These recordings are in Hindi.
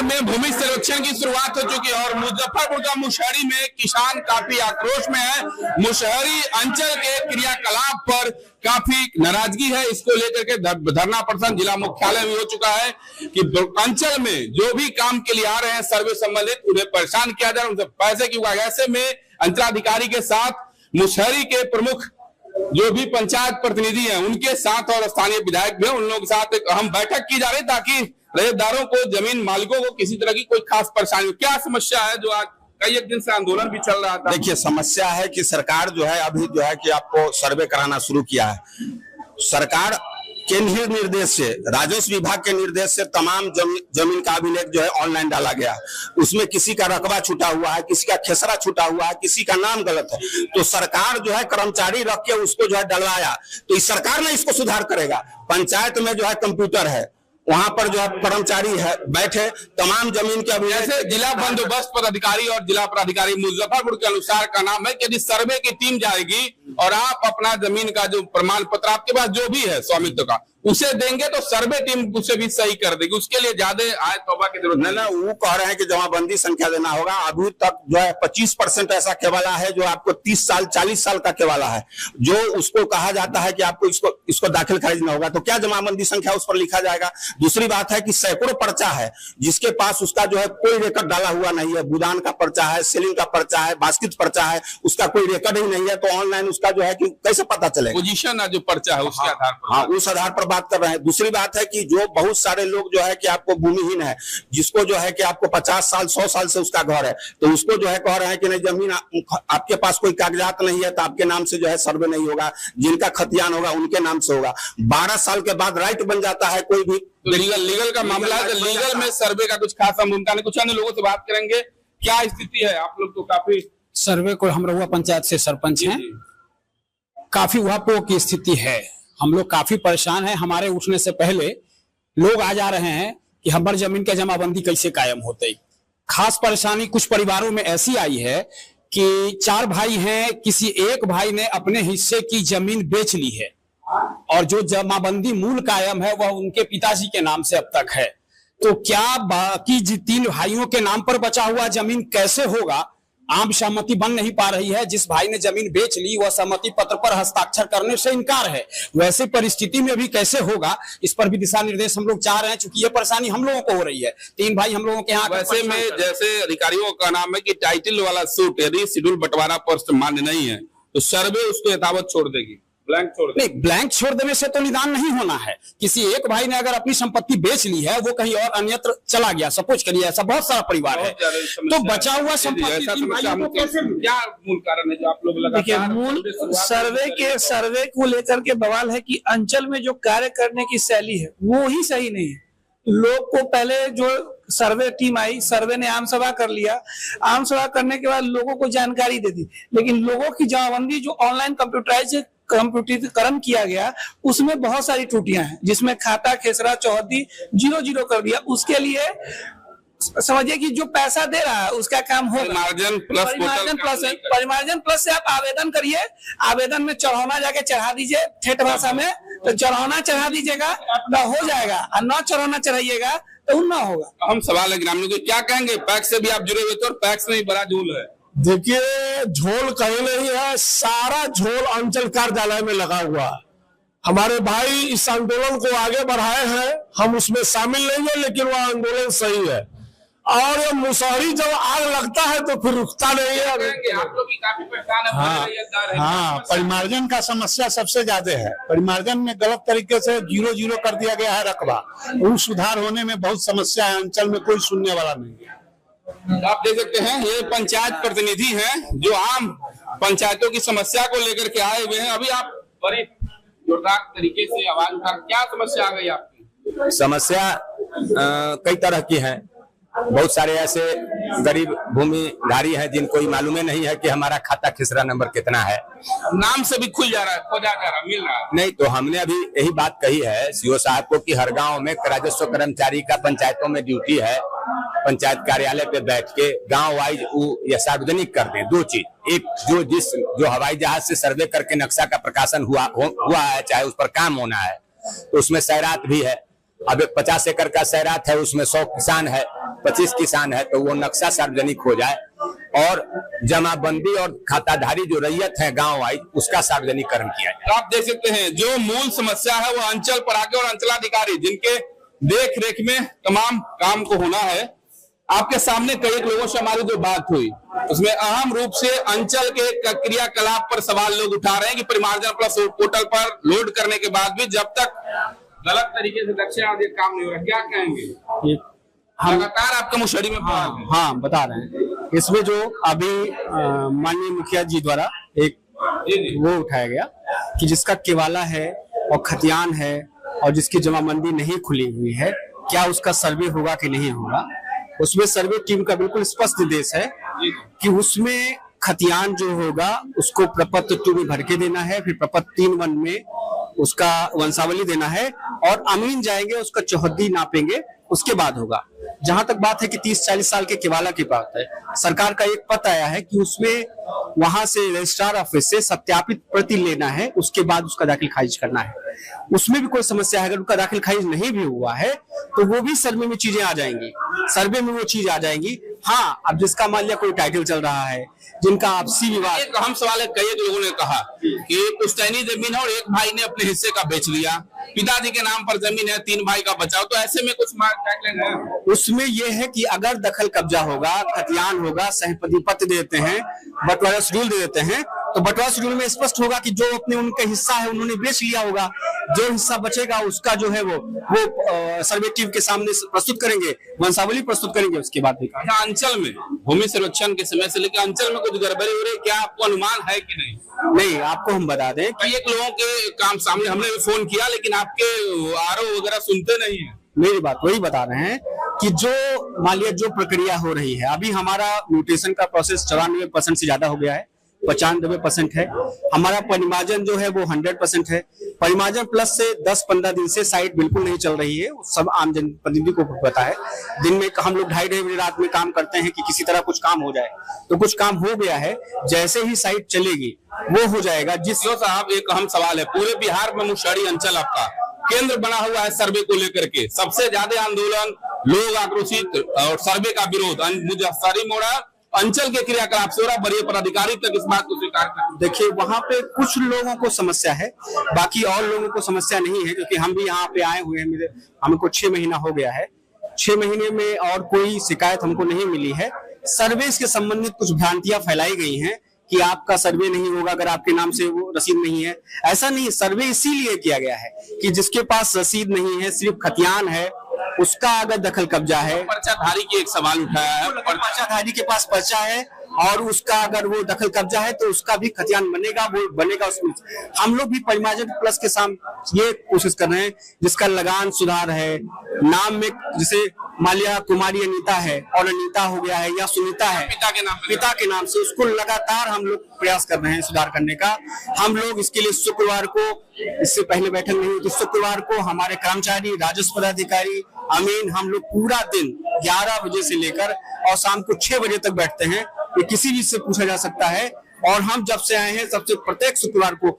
में भूमि सर्वेक्षण की शुरुआत हो चुकी है और मुजफ्फरपुर का मुशहरी में किसान काफी आक्रोश में है। मुशहरी अंचल के क्रियाकलाप पर काफी नाराजगी है। इसको लेकर के धरना प्रदर्शन जिला मुख्यालय में हो चुका है कि अंचल में जो भी काम के लिए आ रहे हैं सर्वे संबंधित, उन्हें परेशान किया जा रहा है, उनसे पैसे की। ऐसे में अंचलाधिकारी के साथ मुशहरी के प्रमुख जो भी पंचायत प्रतिनिधि हैं उनके साथ और स्थानीय विधायक भी हैं, उन लोगों के साथ एक अहम बैठक की जा रही है ताकि रैयतदारों को, जमीन मालिकों को किसी तरह की कोई खास परेशानी। क्या समस्या है जो आज कई एक दिन से आंदोलन भी चल रहा था? देखिए, समस्या है कि सरकार जो है अभी जो है कि आपको सर्वे कराना शुरू किया है। सरकार के निर्देश से, राजस्व विभाग के निर्देश से तमाम जमीन का अभिलेख जो है ऑनलाइन डाला गया। उसमें किसी का रकबा छूटा हुआ है, किसी का खेसरा छूटा हुआ है, किसी का नाम गलत है। तो सरकार जो है कर्मचारी रख के उसको जो है डलवाया, तो इस सरकार ने इसको सुधार करेगा। पंचायत में जो है कंप्यूटर है, वहां पर जो है कर्मचारी है बैठे, तमाम जमीन के अभिलेख। जैसे जिला बंदोबस्त पदाधिकारी और जिला पदाधिकारी मुजफ्फरपुर के अनुसार का नाम है कि यदि सर्वे की टीम जाएगी और आप अपना जमीन का जो प्रमाण पत्र आपके पास जो भी है स्वामित्व का उसे देंगे तो सर्वे टीम उसे भी सही कर देगी। उसके लिए ज्यादा आय तौबा की जरूरत नहीं। वो कह रहे हैं कि जमाबंदी संख्या देना होगा। अभी तक जो है 25% ऐसा केवाला है जो आपको 30 साल 40 साल का केवाला है, जो उसको कहा जाता है कि आपको इसको दाखिल खरीदना होगा। तो क्या जमाबंदी संख्या उस पर लिखा जाएगा? दूसरी बात है कि सैकड़ों पर्चा है जिसके पास उसका जो है कोई रिकॉर्ड डाला हुआ नहीं है। बुदान का पर्चा है, सेलिंग का पर्चा है, बास्किट पर्चा है, उसका कोई रिकॉर्ड ही नहीं है। तो ऑनलाइन उसका जो है कि कैसे पता चलेगा? पोजीशन जो पर्चा है उसके आधार पर। हाँ, उस आधार पर बात कर रहे हैं। दूसरी बात है कि जो बहुत सारे लोग जो है कि आपको भूमिहीन है, जिसको जो है कि आपको 50 साल 100 साल से उसका घर है, तो उसको जो है कह रहे हैं कि नहीं, जमीन आपके पास कोई कागजात नहीं है तो आपके नाम से जो है सर्वे नहीं होगा। जिनका खतियान होगा उनके नाम से होगा। 12 साल के बाद राइट बन जाता है कोई भी। तो लीगल का मामला है, लीगल में सर्वे का कुछ खासा भूमिका नहीं। कुछ अन्य लोगों से बात करेंगे, क्या स्थिति है? आप लोग तो काफी सर्वे को, हम रहुआ पंचायत से सरपंच हैं, काफी उहापोह की स्थिति है। हम लोग काफी परेशान हैं। हमारे उठने से पहले लोग आ जा रहे हैं कि हमारी जमीन की जमाबंदी कैसे कायम होते। खास परेशानी कुछ परिवारों में ऐसी आई है कि 4 भाई हैं, किसी एक भाई ने अपने हिस्से की जमीन बेच ली है और जो जमाबंदी मूल कायम है वह उनके पिताजी के नाम से अब तक है। तो क्या बाकी 3 भाइयों के नाम पर बचा हुआ जमीन कैसे होगा? आम सहमति बन नहीं पा रही है। जिस भाई ने जमीन बेच ली वह सहमति पत्र पर हस्ताक्षर करने से इनकार है। वैसे परिस्थिति में भी कैसे होगा, इस पर भी दिशा निर्देश हम लोग चाह रहे हैं, चूंकि ये परेशानी हम लोगों को हो रही है। 3 भाई हम लोगों के यहाँ। वैसे में जैसे अधिकारियों का नाम है कि टाइटल वाला सूट यदि शेड्यूल बंटवारा पर मान्य नहीं है तो सर्वे उसको यथावत छोड़ देगी, ब्लैंक छोड़ देगी। नहीं, ब्लैंक छोड़ देने से तो निदान नहीं होना है। किसी एक भाई ने अगर अपनी संपत्ति बेच ली है, वो कहीं और अन्यत्र चला गया, सपोज करिए, ऐसा बहुत सारा परिवार है, तो बचा हुआ संपत्ति क्या मूल कारण है जो आप लोग लगा? देखिए, मूल सर्वे को लेकर के बवाल है कि अंचल में जो कार्य करने की शैली है वो ही सही नहीं है। लोग को पहले जो सर्वे टीम आई, सर्वे ने आम सभा कर लिया, आम सभा करने के बाद लोगों को जानकारी दे दी, लेकिन लोगों की जमाबंदी जो ऑनलाइन कंप्यूटरीकरण किया गया उसमें बहुत सारी त्रुटियां हैं, जिसमें खाता खेसरा चौहद्दी 0 कर दिया। उसके लिए समझिए कि जो पैसा दे रहा है उसका काम होगा। परिमार्जन प्लस से आप आवेदन करिए, आवेदन में चढ़ौना जाके चढ़ा दीजिए, ठेठ भाषा में तो चढ़ौना चढ़ा दीजिएगा तो हो जाएगा, और न चढ़ौना चढ़ाइएगा तो ना होगा। हम सवाल है ग्रामीणों के, क्या कहेंगे? पैक्स से भी आप जुड़े हुए थे और पैक्स में ही बड़ा झोल है। देखिए, झोल कहीं नहीं है, सारा झोल अंचल कार्यालय में लगा हुआ है। हमारे भाई इस आंदोलन को आगे बढ़ाए हैं, हम उसमें शामिल नहीं है, लेकिन वह आंदोलन सही है। और मुशहरी जब आग लगता है तो फिर रुकता नहीं है। आप लोग भी काफी परेशान है। हाँ, परिमार्जन का समस्या सबसे ज्यादा है। परिमार्जन में गलत तरीके से 0 कर दिया गया है रकबा। वो सुधार होने में बहुत समस्या है। अंचल में कोई सुनने वाला नहीं है। आप देख सकते हैं, ये पंचायत प्रतिनिधि हैं जो आम पंचायतों की समस्या को लेकर के आए हुए हैं। अभी आप बड़े जोरदार तरीके से आवाज उठा, क्या समस्या आ गई आपकी? समस्या कई तरह की है। बहुत सारे ऐसे गरीब भूमिधारी हैं जिनको ही मालूम नहीं है कि हमारा खाता खिसरा नंबर कितना है। नाम से भी खुल जा रहा है, खोजा जा रहा, मिल रहा है। नहीं, तो हमने अभी यही बात कही है सीओ साहब को कि हर गांव में राजस्व कर्मचारी का पंचायतों में ड्यूटी है, पंचायत कार्यालय पे बैठ के गांव वाइज या सार्वजनिक कर दें। 2 चीज, एक जो हवाई जहाज से सर्वे करके नक्शा का प्रकाशन हुआ है, चाहे उस पर काम होना है, तो उसमें सैरात भी है। अब 50 एकड़ का सैरात है, उसमें 100 किसान है, 25 किसान है तो वो नक्शा सार्वजनिक हो जाए और जमाबंदी और खाताधारी जो रैयत है गांव वाइज उसका सार्वजनिकरण किया जाए। तो आप देख सकते हैं जो मूल समस्या है वो अंचल पर आके और अंचलाधिकारी जिनके देख रेख में तमाम काम को होना है। आपके सामने कई लोगों से हमारी जो बात हुई उसमें अहम रूप से अंचल के क्रियाकलाप पर सवाल लोग उठा रहे हैं कि परिमार्जन प्लस पोर्टल पर लोड करने के बाद भी जब तक गलत तरीके से दक्षिण आदि काम नहीं हो रहा, क्या कहेंगे? लगातार आपके मुशहरी में हाँ बता रहे हैं। इसमें जो अभी माननीय मुखिया जी द्वारा एक वो उठाया गया कि जिसका केवाला है और खतियान है और जिसकी जमाबंदी नहीं खुली हुई है, क्या उसका सर्वे होगा कि नहीं होगा। उसमें सर्वे टीम का बिल्कुल स्पष्ट निर्देश है कि उसमें खतियान जो होगा उसको प्रपत्र 2 में भर के देना है, फिर प्रपत्र 3-1 में उसका वंशावली देना है और अमीन जाएंगे उसका चौहद्दी नापेंगे, उसके बाद होगा। जहां तक बात है कि 30-40 साल के केवाला की बात है, सरकार का एक पत्र आया है कि उसमें वहां से रजिस्ट्रार ऑफिस से सत्यापित प्रति लेना है, उसके बाद उसका दाखिल खारिज करना है। उसमें भी कोई समस्या है, अगर उनका दाखिल खारिज नहीं भी हुआ है तो वो भी सर्वे में चीजें आ जाएंगी, सर्वे में वो चीज आ जाएंगी। हाँ, अब जिसका मान लिया कोई टाइटल चल रहा है, जिनका आपसी विवाद। एक अहम सवाल है, कई लोगों ने कहा कि पुश्तैनी जमीन है और एक भाई ने अपने हिस्से का बेच लिया, पिताजी के नाम पर जमीन है, 3 भाई का बचाव, तो ऐसे में कुछ गाइडलाइन है? उसमें यह है कि अगर दखल कब्जा होगा, खतियान होगा, सहपति पत्र देते हैं, बंटवारा शेड्यूल दे देते हैं, तो बंटवारा शेड्यूल में स्पष्ट होगा कि जो अपने उनका हिस्सा है उन्होंने बेच लिया होगा, जो हिस्सा बचेगा उसका जो है वो सर्वे टीम के सामने प्रस्तुत करेंगे, वंशावली प्रस्तुत करेंगे, उसके बाद भी। अंचल में भूमि सर्वेक्षण के समय से लेकर अंचल में कुछ गड़बड़ी हो रही है, क्या आपको अनुमान है कि नहीं? नहीं, आपको हम बता दें कि एक लोगों के काम सामने हमने भी फोन किया लेकिन आपके आरोप वगैरह सुनते नहीं है। मेरी बात वही बता रहे हैं कि जो मान लिया जो प्रक्रिया हो रही है, अभी हमारा म्यूटेशन का प्रोसेस 94% से ज्यादा हो गया है, 95% है। हमारा परिमार्जन जो है वो 100% है। परिमार्जन प्लस से 10-15 दिन से साइट बिल्कुल नहीं चल रही है, सब आम जनप्रतिनिधि को पता है। दिन में हम लोग 2:30 बजे रात में काम करते हैं कि किसी तरह कुछ काम हो जाए, तो कुछ काम हो गया है, जैसे ही साइट चलेगी वो हो जाएगा। साहब एक अहम सवाल है, पूरे बिहार में मुशहरी अंचल आपका केंद्र बना हुआ है सर्वे को लेकर के, सबसे ज्यादा आंदोलन, लोग आक्रोशित और सर्वे का विरोध मुजफ्फरी मोड़ा अंचल के क्रियाकलाप से हो रहा, बड़े पदाधिकारी तक इस बात को स्वीकार कर। देखिए, वहां पे कुछ लोगों को समस्या है, बाकी और लोगों को समस्या नहीं है, क्योंकि हम भी यहाँ पे आए हुए हैं, हमको 6 महीना हो गया है। 6 महीने में और कोई शिकायत हमको नहीं मिली है। सर्वे के संबंधित कुछ भ्रांतियां फैलाई गई हैं कि आपका सर्वे नहीं होगा अगर आपके नाम से वो रसीद नहीं है। ऐसा नहीं, सर्वे इसीलिए किया गया है कि जिसके पास रसीद नहीं है, सिर्फ खतियान है, उसका अगर दखल कब्जा है। पर्चाधारी की एक सवाल उठाया है, पर्चाधारी के पास पर्चा है और उसका अगर वो दखल कब्जा है तो उसका भी खतियान बनेगा, वो बनेगा उसमें। हम लोग भी परिमार्जन प्लस के साथ ये कोशिश कर रहे हैं जिसका लगान सुधार है, नाम में जैसे मालिया कुमारी अनीता है और अनीता हो गया है या सुनीता है पिता के नाम से, उसको लगातार हम लोग प्रयास कर रहे हैं सुधार करने का। हम लोग इसके लिए शुक्रवार को, इससे पहले बैठक नहीं हुई थी, शुक्रवार को हमारे कर्मचारी, राजस्व पदाधिकारी, अमीन, हम लोग पूरा दिन 11 बजे से लेकर और शाम को 6 बजे तक बैठते हैं। ये किसी भी से पूछा जा सकता है। और हम जब से आए हैं सबसे प्रत्येक शुक्रवार को,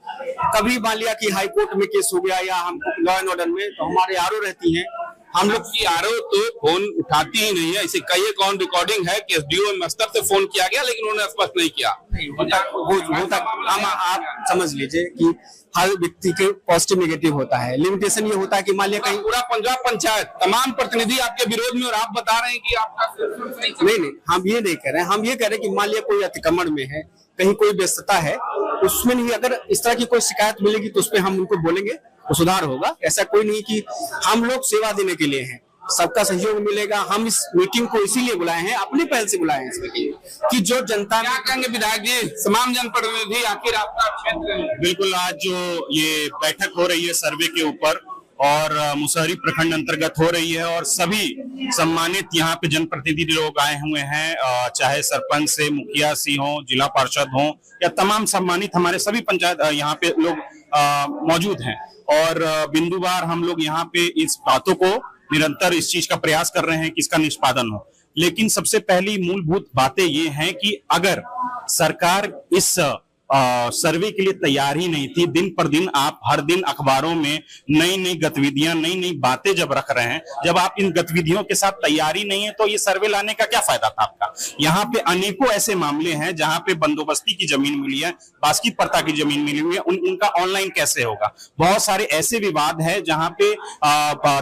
कभी मान लिया कि हाई कोर्ट में केस हो गया या हमको लॉ एंड ऑर्डर में, तो हमारे आरओ रहती हैं, हम लोग की आरओ तो फोन उठाती ही नहीं है। इसे कई अकाउंट रिकॉर्डिंग है कि एसडीओ स्तर से फोन किया गया लेकिन उन्होंने स्पष्ट नहीं किया। हम आप समझ लीजिए कि हर व्यक्ति के पॉजिटिव नेगेटिव होता है। लिमिटेशन ये होता है कि मान लिया कहीं पूरा पंजाब पंचायत तमाम प्रतिनिधि आपके विरोध में और आप बता रहे हैं कि आपका नहीं, हम ये नहीं कह रहे हैं। हम ये कह रहे हैं कि मान लिया कोई अतिक्रमण में है, कहीं कोई व्यस्तता है, उसमें नहीं, अगर इस तरह की कोई शिकायत मिलेगी तो उस पर हम उनको बोलेंगे, तो सुधार होगा। ऐसा कोई नहीं कि हम लोग सेवा देने के लिए हैं, सबका सहयोग मिलेगा। हम इस मीटिंग को इसीलिए बुलाए हैं, अपनी पहल से बुलाए हैं कि जो जनता। क्या कहेंगे विधायक जी, तमाम जनप्रतिनिधि, आखिर आपका क्षेत्र है? बिल्कुल, आज जो ये बैठक हो रही है सर्वे के ऊपर और मुसहरी प्रखंड अंतर्गत हो रही है और सभी सम्मानित यहाँ पे जनप्रतिनिधि लोग आए हुए हैं, चाहे सरपंच से मुखिया सी हो, जिला पार्षद हो या तमाम सम्मानित हमारे सभी पंचायत यहाँ पे लोग मौजूद हैं। और बिंदुवार हम लोग यहाँ पे इस बातों को निरंतर इस चीज का प्रयास कर रहे हैं कि इसका निष्पादन हो। लेकिन सबसे पहली मूलभूत बातें ये हैं कि अगर सरकार इस सर्वे के लिए तैयार ही नहीं थी। दिन पर दिन आप हर दिन अखबारों में नई नई गतिविधियां, नई नई बातें जब रख रहे हैं, जब आप इन गतिविधियों के साथ तैयारी नहीं है तो ये सर्वे लाने का क्या फायदा था आपका। यहाँ पे अनेकों ऐसे मामले हैं जहां पे बंदोबस्ती की जमीन मिली है, बास्की परता की जमीन मिली हुई है, उनका ऑनलाइन कैसे होगा। बहुत सारे ऐसे विवाद है जहां पे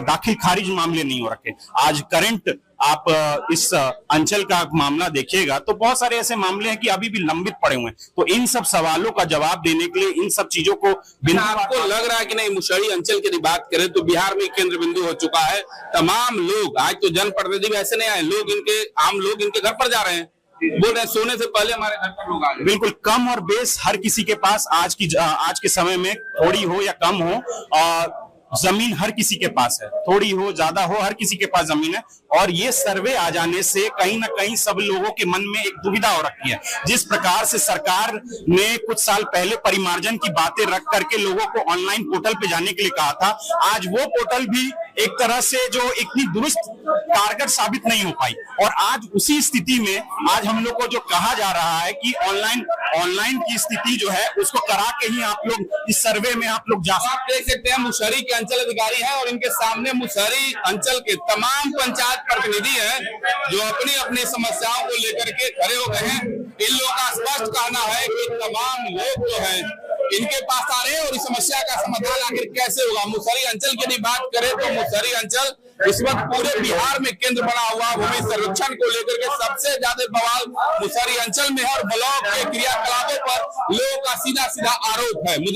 दाखिल खारिज मामले नहीं हो रखे। आज करंट आप इस अंचल का मामला देखिएगा तो बहुत सारे ऐसे मामले हैं कि अभी भी लंबित पड़े हुए हैं। तो इन सब सवालों का जवाब देने के लिए इन सब चीजों को आपको लग रहा है कि नहीं, मुशहरी अंचल की बात करें तो बिहार में केंद्र बिंदु हो चुका है। तमाम लोग, आज तो जनप्रतिनिधि भी ऐसे नहीं आए, लोग इनके आम लोग इनके घर पर जा रहे हैं, बोल रहे हैं सोने से पहले हमारे घर पर लोग आ गए। बिल्कुल कम और बेस हर किसी के पास आज के समय में थोड़ी हो या कम हो, जमीन हर किसी के पास है, थोड़ी हो ज्यादा हो हर किसी के पास जमीन है। और ये सर्वे आ जाने से कहीं ना कहीं सब लोगों के मन में एक दुविधा हो रखी है। जिस प्रकार से सरकार ने कुछ साल पहले परिमार्जन की बातें रख करके लोगों को ऑनलाइन पोर्टल पे जाने के लिए कहा था, आज वो पोर्टल भी एक तरह से जो इतनी दुरुस्त कारगर साबित नहीं हो पाई। और आज उसी स्थिति में आज हम लोग को जो कहा जा रहा है कि ऑनलाइन की स्थिति जो है उसको करा के ही आप लोग इस सर्वे में आप लोग जा आप देख सकते हैं मुशहरी के अंचल अधिकारी हैं और इनके सामने मुशहरी अंचल के तमाम पंचायत प्रतिनिधि हैं जो अपनी अपनी समस्याओं को लेकर के खड़े हो गए हैं। इन लोगों का स्पष्ट कहना है कि तमाम लोग जो हैं इनके पास आ रहे हैं और इस समस्या का समाधान आखिर कैसे होगा। मुशहरी अंचल की यदि बात करें तो मुशहरी अंचल इस वक्त पूरे बिहार में केंद्र बना हुआ भूमि संरक्षण को लेकर के सबसे ज्यादा बवाल मुशहरी अंचल में है और ब्लॉक के क्रियाकलापों पर लोगों का सीधा सीधा आरोप है।